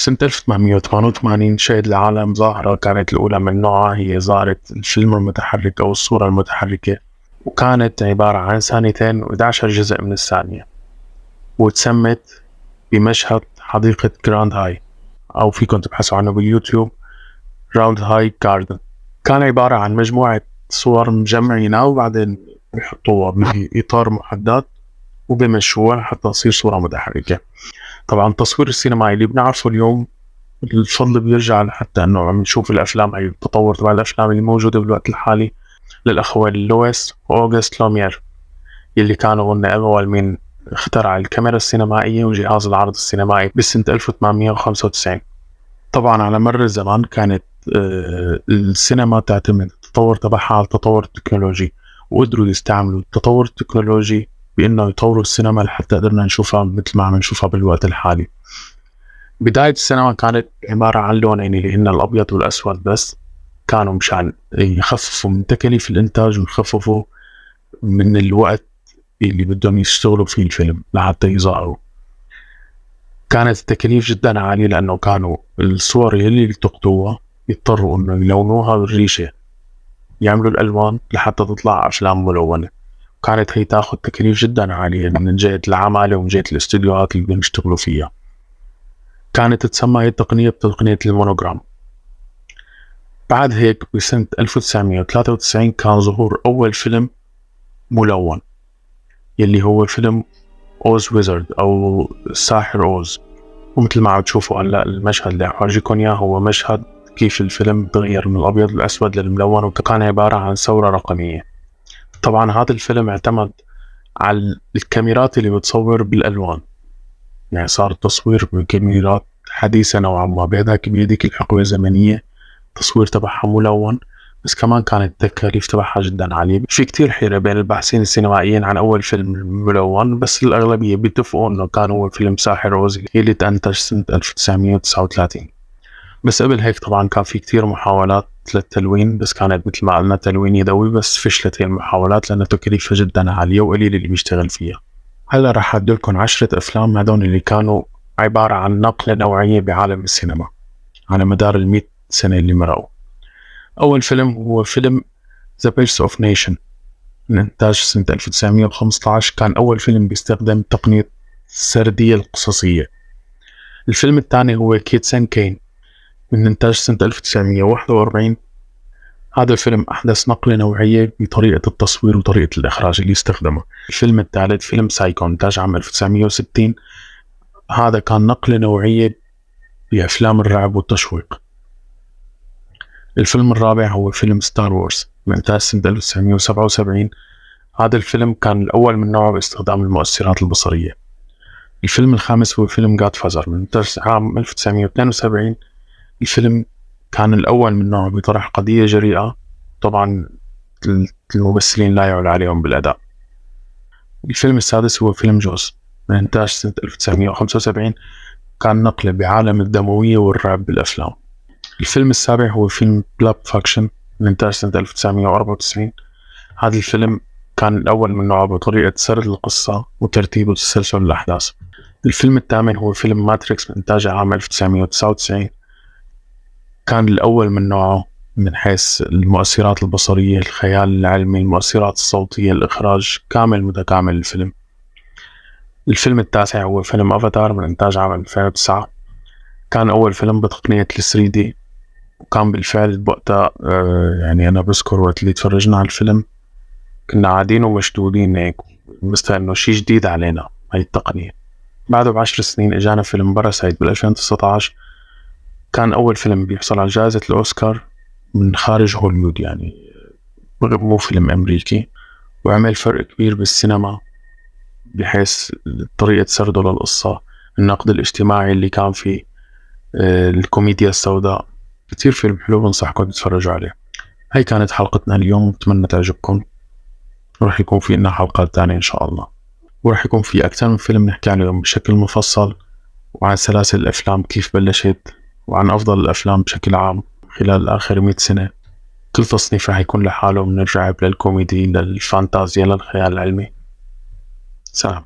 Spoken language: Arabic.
سنة 1888 شهد العالم ظاهرة كانت الأولى من نوعها، هي ظاهرة الفيلم المتحرك أو الصورة المتحركة، وكانت عبارة عن ثانيتين و11 جزء من الثانية، وتسمت بمشهد حديقة جراند هاي، أو فيكم تبحثوا عنه باليوتيوب راوند هاي جاردن. كان عبارة عن مجموعة صور مجمعينها وبعدين بيحطوها بإطار محدد وبمشوها حتى تصير صورة متحركة. طبعا التصوير السينمائي اللي بنعرفه اليوم الفضل بيرجع لحتى انه عم نشوف الافلام، اي التطور تبع الافلام اللي موجوده بالوقت الحالي للاخوين لويس واوغست لومير، اللي كانوا هن اول من اخترع الكاميرا السينمائيه وجهاز العرض السينمائي بسنه 1895. طبعا على مر الزمان كانت السينما تعتمد التطور تبعها على التطور التكنولوجي، وقدروا يستعملوا التطور التكنولوجي بانه يطوروا السينما لحتى قدرنا نشوفها مثل ما عم نشوفها بالوقت الحالي. بداية السينما كانت عبارة عن لونين اللي هن الأبيض والأسود بس، كانوا مشان يخففوا من تكاليف الإنتاج ويخففوا من الوقت اللي بدهم يشتغلوا فيه الفيلم لحتى يظهروا. كانت التكاليف جدا عالية لأنه كانوا الصور اللي يلتقطوها يضطروا إنه يلونوها بالريشة، يعملوا الألوان لحتى تطلع أفلام ملونة. كانت هي تاخد تكاليف جدا عالية من جهة العمالة ومن جهة الاستديوهات اللي بدهم يشتغلوا فيها. كانت تسمى هي التقنية بتقنية المونوغرام. بعد هيك بسنة 1993 كان ظهور أول فيلم ملون، يلي هو فيلم أوز ويزارد أو الساحر أوز. ومثل ما عم تشوفوا هلا المشهد اللي حورجيكم إياه هو مشهد كيف الفيلم تغير من الأبيض للأسود للملون، وكان عبارة عن ثورة رقمية. طبعا هذا الفيلم اعتمد على الكاميرات اللي بتصور بالألوان، يعني صار التصوير بكاميرات حديثة نوعا ما، بهذيك الحقبة الزمنية التصوير تبعها ملون، بس كمان كانت التكاليف تبعها جدا عالية. في كتير حيرة بين الباحثين السينمائيين عن أول فيلم ملون، بس الأغلبية بيتفقوا إنه كان هو فيلم ساحر أوز اللي تأنتج سنة 1939. بس قبل هيك طبعا كان في كتير محاولات للتلوين، بس كانت مثل ما قلنا تلوين يدوي، بس فشلت هي المحاولات لأن تكاليفها جدا عالية وقليل اللي بيشتغل فيها. هلا راح أدلكم 10 أفلام هذول اللي كانوا عبارة عن نقلة نوعية بعالم السينما على مدار 100 سنة اللي مرقوا. أول فيلم هو فيلم The Birth of Nation من إنتاج سنة 1915. كان أول فيلم بيستخدم تقنية السردية القصصية. الفيلم الثاني هو كيتسن كين من إنتاج سنة 1941. هذا الفيلم أحدث نقلة نوعية بطريقة التصوير وطريقة الإخراج اللي استخدمه. الفيلم الثالث فيلم سايكو إنتاج عام 1960. هذا كان نقلة نوعية بأفلام الرعب والتشويق. الفيلم الرابع هو فيلم ستار وورز من إنتاج سنة 1977. هذا الفيلم كان الأول من نوعه باستخدام المؤثرات البصرية. الفيلم الخامس هو فيلم جاد فازر من إنتاج عام 1972. الفيلم كان الأول من نوعه بطرح قضية جريئة، طبعا الممثلين لا يعلى عليهم بالأداء. الفيلم السادس هو فيلم جوز من إنتاج سنة 1975. كان نقلة بعالم الدموية والرعب بالأفلام. الفيلم السابع هو فيلم بلاب فاكشن من إنتاج سنة 1994. هذا الفيلم كان الأول من نوعه بطريقة سرد القصة وترتيب وتسلسل الأحداث. الفيلم الثامن هو فيلم ماتريكس من إنتاج عام 1999. كان الأول من نوعه من حيث المؤثرات البصرية، الخيال العلمي، المؤثرات الصوتية، الإخراج كامل متكامل الفيلم. الفيلم التاسع هو فيلم أفاتار من إنتاج عام 2009. كان أول فيلم بتقنية 3D، وكان بالفعل بوقتها يعني أنا بذكر وقت اللي تفرجنا على الفيلم كنا قاعدين ومشدودين هيك، مثل إنه شيء جديد علينا هاي التقنية. بعده ب10 سنين إجانا فيلم باراسايت بال2019. كان أول فيلم بيحصل على جائزة الأوسكار من خارج هوليوود، يعني مو فيلم أمريكي، وعمل فرق كبير بالسينما بحيث طريقة سرده للقصة، النقد الاجتماعي اللي كان فيه، الكوميديا السوداء. كتير فيلم حلو، بنصحكم تتفرجوا عليه. هاي كانت حلقتنا اليوم، أتمنى تعجبكم. ورح يكون في لنا حلقات تانية إن شاء الله، ورح يكون في أكثر من فيلم نحكي عنهم بشكل مفصل، وعن سلاسل الأفلام كيف بلشت، وعن أفضل الأفلام بشكل عام خلال آخر 100 سنة. كل تصنيف رح يكون لحاله، من الرعب للكوميدي للفانتازيا للخيال العلمي. سلام.